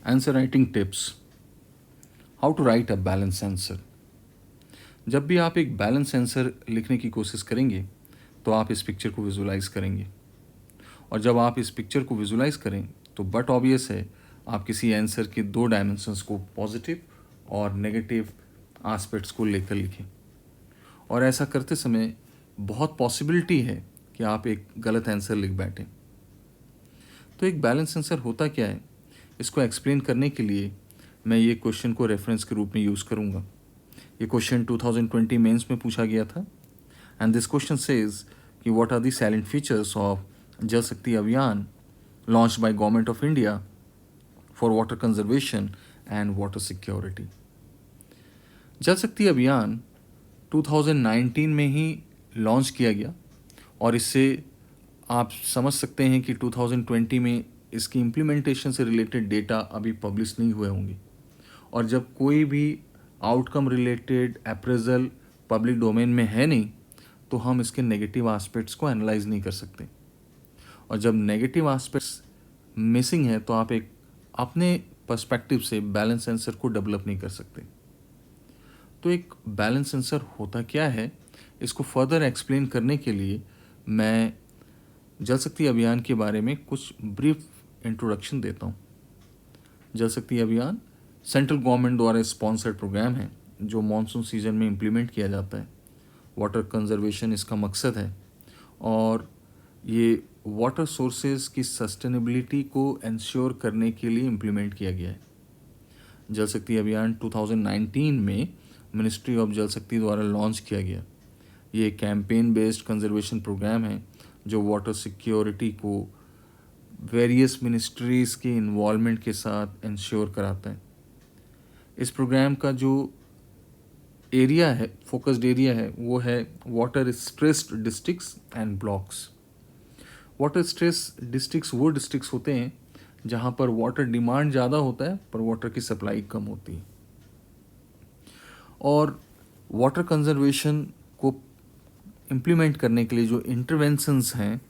Answer writing tips. How to write a balance answer. जब भी आप एक बैलेंस आंसर लिखने की कोशिश करेंगे तो आप इस पिक्चर को विजुलाइज करेंगे, और जब आप इस पिक्चर को विजुलाइज करें तो बट ऑब्वियस है आप किसी आंसर के दो डायमेंशंस को, पॉजिटिव और नेगेटिव एस्पेक्ट्स को लेकर लिखें। और ऐसा करते समय बहुत पॉसिबिलिटी है कि आप एक गलत आंसर लिख बैठें। तो एक बैलेंस आंसर होता क्या है, इसको एक्सप्लेन करने के लिए मैं ये क्वेश्चन को रेफरेंस के रूप में यूज़ करूँगा। ये क्वेश्चन 2020 मेंस में पूछा गया था, एंड दिस क्वेश्चन सेज कि what are the silent features of Jal Shakti Abhiyan launched by government of India for water conservation and water security. Jal Shakti अभियान 2019 में ही लॉन्च किया गया, और इससे आप समझ सकते हैं कि 2020 में इसकी इम्प्लीमेंटेशन से रिलेटेड डेटा अभी पब्लिश नहीं हुए होंगे, और जब कोई भी outcome related appraisal public domain में है नहीं तो हम इसके नेगेटिव एस्पेक्ट्स को एनालाइज नहीं कर सकते। और जब नेगेटिव एस्पेक्ट्स मिसिंग है तो आप एक अपने पर्सपेक्टिव से बैलेंस आंसर को डेवलप नहीं कर सकते। तो एक बैलेंस आंसर होता क्या है, इसको फर्दर एक्सप्लेन करने के लिए मैं जल शक्ति अभियान के बारे में कुछ ब्रीफ इंट्रोडक्शन देता हूँ। जल शक्ति अभियान सेंट्रल गवर्नमेंट द्वारा स्पॉन्सर्ड प्रोग्राम है जो मॉनसून सीजन में इम्प्लीमेंट किया जाता है। वाटर कंजर्वेशन इसका मकसद है, और ये वाटर सोर्सेज की सस्टेनेबिलिटी को इंश्योर करने के लिए इम्प्लीमेंट किया गया है। जल शक्ति अभियान 2019 में मिनिस्ट्री ऑफ जल शक्ति द्वारा लॉन्च किया गया। ये कैंपेन बेस्ड कंजर्वेशन प्रोग्राम है जो वाटर सिक्योरिटी को वेरियस मिनिस्ट्रीज़ के इन्वॉल्वमेंट के साथ इंश्योर कराता है। इस प्रोग्राम का जो एरिया है, फोकस्ड एरिया है, वो है water stressed districts and blocks. Water stress districts वो डिस्ट्रिक्ट्स होते हैं जहाँ पर वाटर डिमांड ज़्यादा होता है पर वाटर की सप्लाई कम होती है। और वाटर कंजर्वेशन को इम्प्लीमेंट करने के लिए जो इंटरवेंशंस हैं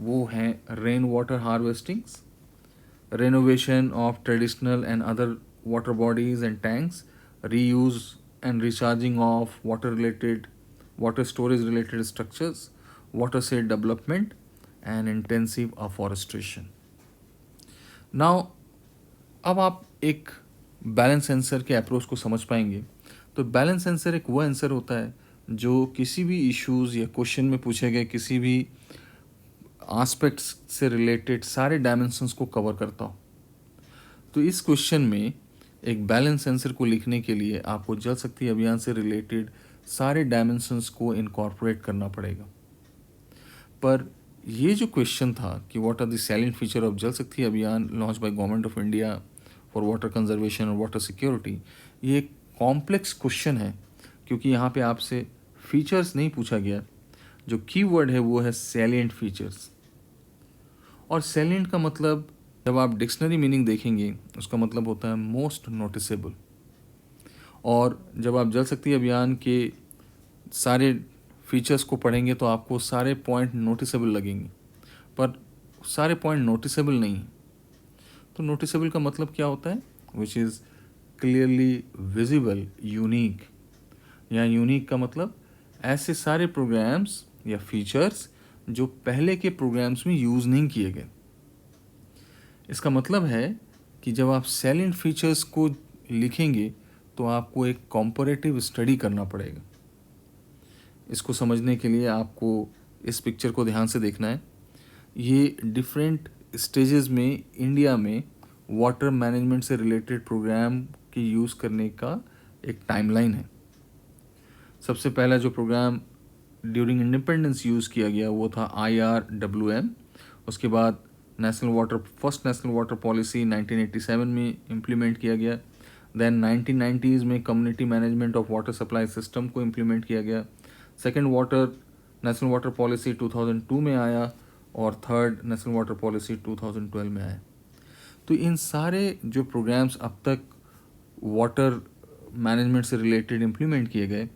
वो हैं rain water harvestings, renovation of traditional and other water bodies and tanks, reuse and recharging of water storage related structures, watershed development, and intensive afforestation. Now, अब आप एक बैलेंस आंसर के अप्रोच को समझ पाएंगे। तो बैलेंस आंसर एक वो आंसर होता है जो किसी भी इश्यूज़ या क्वेश्चन में पूछे गए किसी भी एस्पेक्ट्स से रिलेटेड सारे डायमेंशंस को कवर करता हो। तो इस क्वेश्चन में एक बैलेंस आंसर को लिखने के लिए आपको जल शक्ति अभियान से रिलेटेड सारे डायमेंशंस को इनकॉर्पोरेट करना पड़ेगा। पर ये जो क्वेश्चन था कि what are the salient feature of Jal Shakti Abhiyan launch by government of India for water conservation और वाटर सिक्योरिटी, ये एक कॉम्प्लेक्स क्वेश्चन है क्योंकि यहाँ पे आपसे फीचर्स नहीं पूछा गया। जो कीवर्ड है वो है सैलिएंट फीचर्स। और सैलिएंट का मतलब जब आप डिक्शनरी मीनिंग देखेंगे उसका मतलब होता है मोस्ट नोटिसेबल। और जब आप जल शक्ति अभियान के सारे फीचर्स को पढ़ेंगे तो आपको सारे पॉइंट नोटिसेबल लगेंगे, पर सारे पॉइंट नोटिसेबल नहीं हैं। तो नोटिसेबल का मतलब क्या होता है, which is clearly visible, unique. या यूनिक का मतलब ऐसे सारे प्रोग्राम्स या फीचर्स जो पहले के प्रोग्राम्स में यूज़ नहीं किए गए। इसका मतलब है कि जब आप सैलेंट फीचर्स को लिखेंगे तो आपको एक कॉम्परेटिव स्टडी करना पड़ेगा। इसको समझने के लिए आपको इस पिक्चर को ध्यान से देखना है। ये डिफरेंट स्टेजेस में इंडिया में वाटर मैनेजमेंट से रिलेटेड प्रोग्राम के यूज़ करने का एक टाइमलाइन है। सबसे पहला जो प्रोग्राम ड्यूरिंग इंडिपेंडेंस यूज़ किया गया वो था IRWM। उसके बाद फर्स्ट नेशनल वाटर पॉलिसी 1987 में इम्प्लीमेंट किया गया। देन 1990s में community management of water supply system को इम्प्लीमेंट किया गया। सेकेंड नेशनल वाटर पॉलिसी 2002 में आया, और थर्ड नेशनल वाटर पॉलिसी 2012 में आया। तो इन सारे जो प्रोग्राम्स अब तक वाटर मैनेजमेंट से रिलेटेड इम्प्लीमेंट किए गए,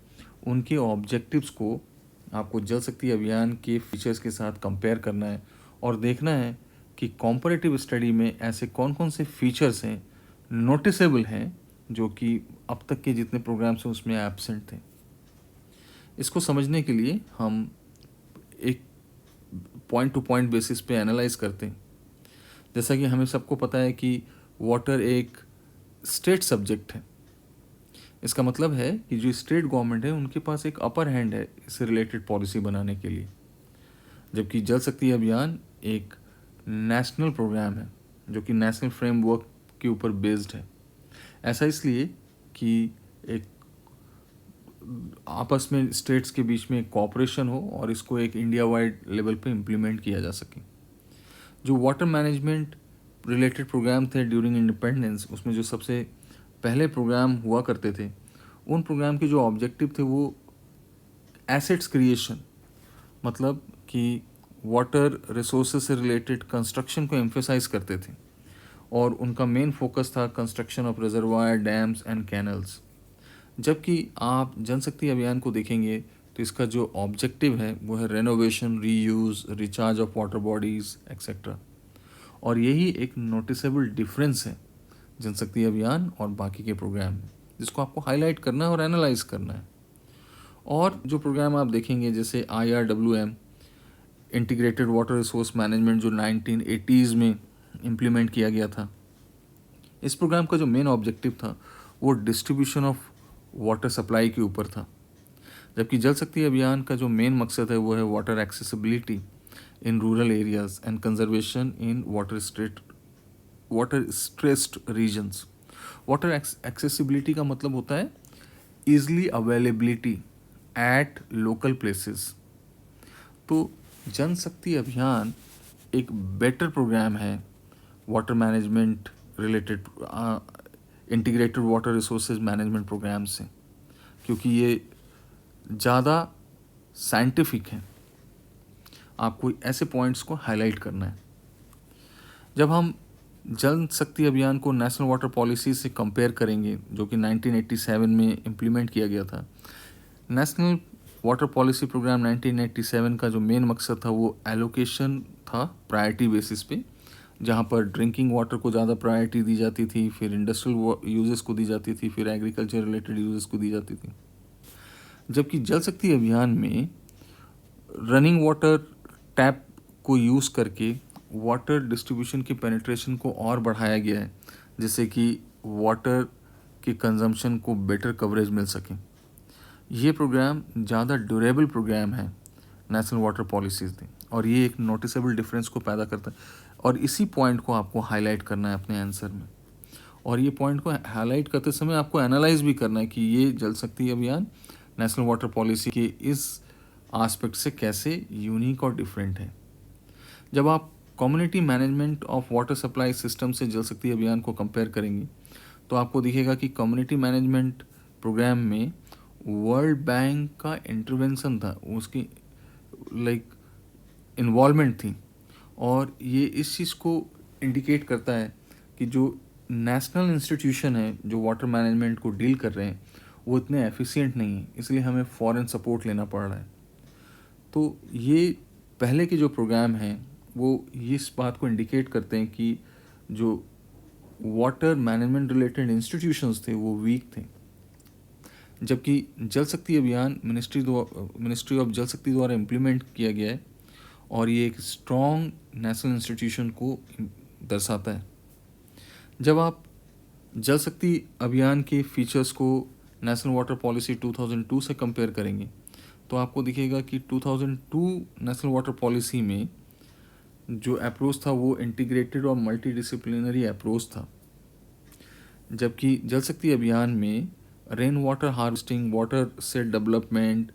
उनके ऑब्जेक्टिव्स को आपको जल शक्ति अभियान के फीचर्स के साथ कंपेयर करना है और देखना है कि कॉम्परेटिव स्टडी में ऐसे कौन कौन से फीचर्स हैं नोटिसेबल हैं, जो कि अब तक के जितने प्रोग्राम्स हैं उसमें एब्सेंट थे। इसको समझने के लिए हम एक पॉइंट टू पॉइंट बेसिस पे एनालाइज करते हैं। जैसा कि हमें सबको पता है कि वाटर एक स्टेट सब्जेक्ट है। इसका मतलब है कि जो स्टेट गवर्नमेंट है उनके पास एक अपर हैंड है इससे रिलेटेड पॉलिसी बनाने के लिए, जबकि जल शक्ति अभियान एक नेशनल प्रोग्राम है जो कि नेशनल फ्रेमवर्क के ऊपर बेस्ड है। ऐसा इसलिए कि एक आपस में स्टेट्स के बीच में कोऑपरेशन हो और इसको एक इंडिया वाइड लेवल पे इम्प्लीमेंट किया जा सके। जो वाटर मैनेजमेंट रिलेटेड प्रोग्राम थे ड्यूरिंग इंडिपेंडेंस, उसमें जो सबसे पहले प्रोग्राम हुआ करते थे, उन प्रोग्राम के जो ऑब्जेक्टिव थे वो एसेट्स क्रिएशन, मतलब कि वाटर रिसोर्सेज से रिलेटेड कंस्ट्रक्शन को एम्फेसाइज करते थे और उनका मेन फोकस था construction of reservoir, dams and canals. जबकि आप जल शक्ति अभियान को देखेंगे तो इसका जो ऑब्जेक्टिव है वो है renovation, reuse, recharge of water bodies etcetera. और यही एक नोटिसेबल डिफरेंस है जल शक्ति अभियान और बाकी के प्रोग्राम में, जिसको आपको हाईलाइट करना है और एनालाइज करना है। और जो प्रोग्राम आप देखेंगे जैसे IRWM, integrated water resource management, जो 1980s में इम्प्लीमेंट किया गया था, इस प्रोग्राम का जो मेन ऑब्जेक्टिव था वो डिस्ट्रीब्यूशन ऑफ वाटर सप्लाई के ऊपर था। जबकि जल शक्ति अभियान का जो मेन मकसद है वो है water accessibility in rural areas and conservation in water stressed regions. Water accessibility का मतलब होता है easily availability at local places. तो जन शक्ति अभियान एक बेटर प्रोग्राम है water management related integrated water resources management program से, क्योंकि ये ज़्यादा साइंटिफिक है। आपको ऐसे पॉइंट्स को हाईलाइट करना है। जब हम जल शक्ति अभियान को नेशनल वाटर पॉलिसी से कंपेयर करेंगे, जो कि 1987 में इम्प्लीमेंट किया गया था, नेशनल वाटर पॉलिसी प्रोग्राम 1987 का जो मेन मकसद था वो एलोकेशन था प्रायोरिटी बेसिस पे, जहाँ पर ड्रिंकिंग वाटर को ज़्यादा प्रायोरिटी दी जाती थी, फिर इंडस्ट्रियल यूजेस को दी जाती थी, फिर एग्रीकल्चर रिलेटेड यूजेस को दी जाती थी। जबकि जल शक्ति अभियान में रनिंग वाटर टैप को यूज़ करके वाटर डिस्ट्रीब्यूशन की पेनिट्रेशन को और बढ़ाया गया है, जिससे कि वाटर के कंजम्पशन को बेटर कवरेज मिल सके। ये प्रोग्राम ज़्यादा ड्यूरेबल प्रोग्राम है नेशनल वाटर पॉलिसीज़ में, और ये एक नोटिसेबल डिफरेंस को पैदा करता है। और इसी पॉइंट को आपको हाईलाइट करना है अपने आंसर में, और ये पॉइंट को हाईलाइट करते समय आपको एनालाइज भी करना है कि ये जल शक्ति अभियान नेशनल वाटर पॉलिसी के इस आस्पेक्ट से कैसे यूनिक और डिफरेंट है। जब आप community management of water supply system से जल शक्ति अभियान को कंपेयर करेंगे तो आपको दिखेगा कि कम्युनिटी मैनेजमेंट प्रोग्राम में वर्ल्ड बैंक का इंटरवेंशन था, उसकी इन्वॉल्वमेंट थी, और ये इस चीज़ को इंडिकेट करता है कि जो नेशनल इंस्टीट्यूशन है जो वाटर मैनेजमेंट को डील कर रहे हैं वो इतने एफिशिएंट नहीं है, इसलिए हमें फॉरेन सपोर्ट लेना पड़ रहा है। तो ये पहले के जो प्रोग्राम हैं वो इस बात को इंडिकेट करते हैं कि जो वाटर मैनेजमेंट रिलेटेड इंस्टीट्यूशंस थे वो वीक थे। जबकि जल शक्ति अभियान मिनिस्ट्री ऑफ जल शक्ति द्वारा इम्प्लीमेंट किया गया है, और ये एक स्ट्रॉन्ग नेशनल इंस्टीट्यूशन को दर्शाता है। जब आप जल शक्ति अभियान के फीचर्स को नेशनल वाटर पॉलिसी 2002 से कंपेयर करेंगे तो आपको दिखेगा कि 2002 नेशनल वाटर पॉलिसी में जो अप्रोच था वो इंटीग्रेटेड और मल्टीडिसिप्लिनरी अप्रोच था, जबकि जल शक्ति अभियान में rain water harvesting, water set development,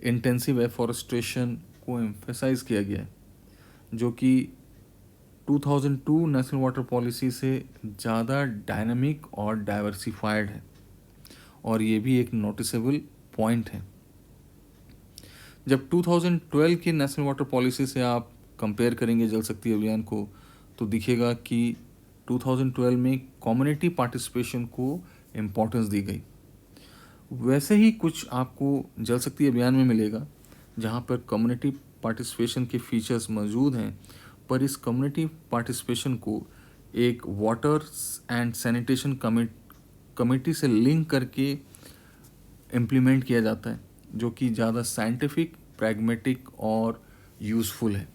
intensive afforestation को एम्फेसाइज किया गया है, जो कि 2002 नेशनल वाटर पॉलिसी से ज़्यादा डायनामिक और डाइवर्सिफाइड है, और ये भी एक नोटिसेबल पॉइंट है। जब 2012 की नेशनल वाटर पॉलिसी से आप कंपेयर करेंगे जल शक्ति अभियान को तो दिखेगा कि 2012 में कम्युनिटी पार्टिसिपेशन को इम्पोर्टेंस दी गई। वैसे ही कुछ आपको जल शक्ति अभियान में मिलेगा जहाँ पर कम्युनिटी पार्टिसिपेशन के फीचर्स मौजूद हैं, पर इस कम्युनिटी पार्टिसिपेशन को एक वाटर एंड सैनिटेशन कमेटी से लिंक करके इम्प्लीमेंट किया जाता है, जो कि ज़्यादा साइंटिफिक, प्रैग्मेटिक और यूज़फुल है।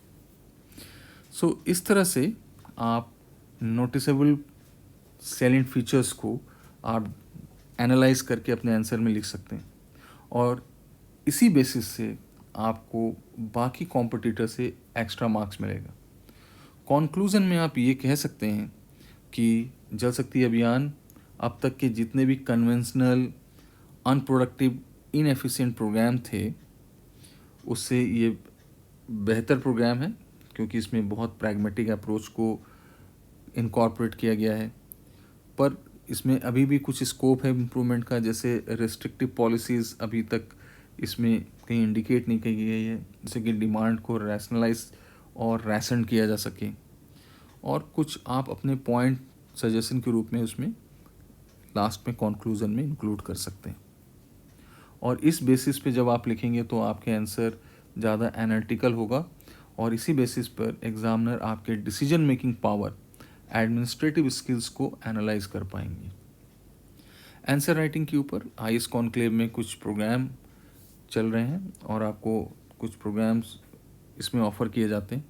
सो इस तरह से आप नोटिसेबल सैलेंट फीचर्स को आप एनालाइज करके अपने आंसर में लिख सकते हैं, और इसी बेसिस से आपको बाकी कॉम्पिटिटर से एक्स्ट्रा मार्क्स मिलेगा। कॉन्क्लूज़न में आप ये कह सकते हैं कि जल शक्ति अभियान अब तक के जितने भी कन्वेंशनल, अनप्रोडक्टिव, इनएफिशिएंट प्रोग्राम थे, उससे ये बेहतर प्रोग्राम है, क्योंकि इसमें बहुत प्रैग्मेटिक अप्रोच को इनकॉर्पोरेट किया गया है। पर इसमें अभी भी कुछ स्कोप है इम्प्रूवमेंट का, जैसे रेस्ट्रिक्टिव पॉलिसीज़ अभी तक इसमें कहीं इंडिकेट नहीं की गई है, जैसे कि डिमांड को रैशनलाइज और रैशन किया जा सके, और कुछ आप अपने पॉइंट सजेशन के रूप में उसमें लास्ट में कंक्लूजन में इंक्लूड कर सकते हैं। और इस बेसिस पे जब आप लिखेंगे तो आपके आंसर ज़्यादा एनालिटिकल होगा, और इसी बेसिस पर एग्जामिनर आपके decision making power, administrative skills को एनालाइज कर पाएंगे। आंसर राइटिंग के ऊपर आईएएस कॉन्क्लेव में कुछ प्रोग्राम चल रहे हैं, और आपको कुछ प्रोग्राम्स इसमें ऑफ़र किए जाते हैं।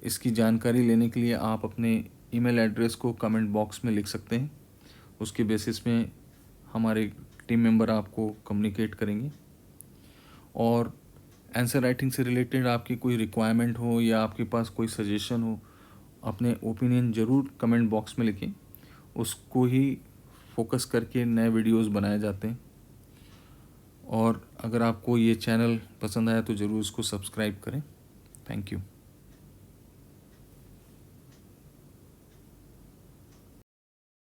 इसकी जानकारी लेने के लिए आप अपने ईमेल एड्रेस को कमेंट बॉक्स में लिख सकते हैं। उसके बेसिस में हमारे टीम मेंबर आपको कम्युनिकेट करेंगे। और आंसर राइटिंग से रिलेटेड आपकी कोई रिक्वायरमेंट हो या आपके पास कोई सजेशन हो, अपने ओपिनियन ज़रूर कमेंट बॉक्स में लिखें। उसको ही फोकस करके नए वीडियोस बनाए जाते हैं। और अगर आपको ये चैनल पसंद आया तो ज़रूर इसको सब्सक्राइब करें। Thank you.